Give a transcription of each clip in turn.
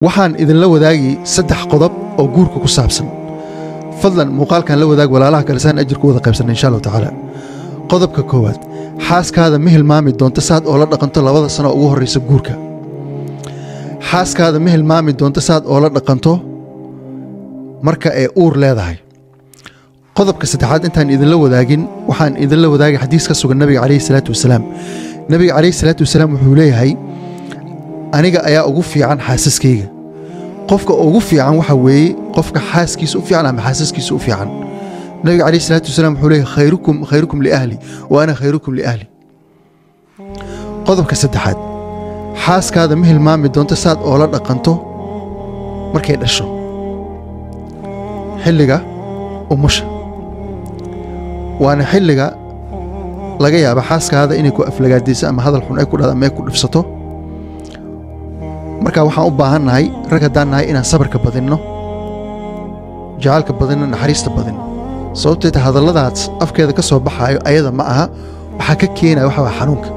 waxaan idin la wadaagi saddex qodob oo guurka ku saabsan fadlan muuqaalkan la wadaag walaalaha kale saan ajirku wada qaybsan insha Allah taala qodobka koowaad xaaskaada ma hilmaami doonto saad oo la dhaqanto labada sano ugu horeysa guurka xaaskaada ma hilmaami doonto saad oo la dhaqanto marka ay uur leedahay qodobka saddexaad intaan idin la wadaagin waxaan idin la wadaagay xadiis ka sugan nabiga kaleey salaatu wasalaam nabiga kaleey salaatu wasalaam wuxuu leeyahay aniga ayaa ugu fiican xaasaskayga qofka ugu fiican waxa weeye qofka xaaskiisa u fiican ama xaasaskiisa u fiican nabiga kaleey salaatu wasalaam wuxuu leeyahay khayrukum li ahli wa ana khayrukum li ahli qodobka saddexaad xaaskaada ma hilmaami doonto saad oo la dhaqanto markay dhasho xilliga umusha waana xilliga laga yaabo xaaskaada inay ku aflagaadayso ama hadal xun ay ku dhahdo ama ay ku dhibsato marka waxaan u baahannahay rag haddaan nahay inaan sabarka badinno jacaylka badinno naxariista badinno sababtoo ta hadalladaas afkeeda ka soo baxaayo ayada ma aha waxaa ka keenaya waxa waa xanuunka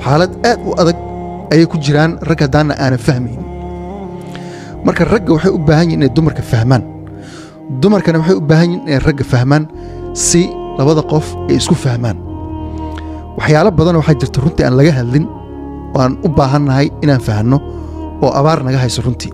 xaalad aad u adag ayay ku jiraan rag haddaanna aanan fahmayn marka ragga waxay u baahan yihin inay dumarka fahmaan dumarkana waxay u baahan yihin inay ragga fahmaan si labada qof ay isku fahmaan waxyaalo badan waxaa jirta runtii aan laga hadlin waan u baahannahay inaan fahanno oo abaar naga hayso runtii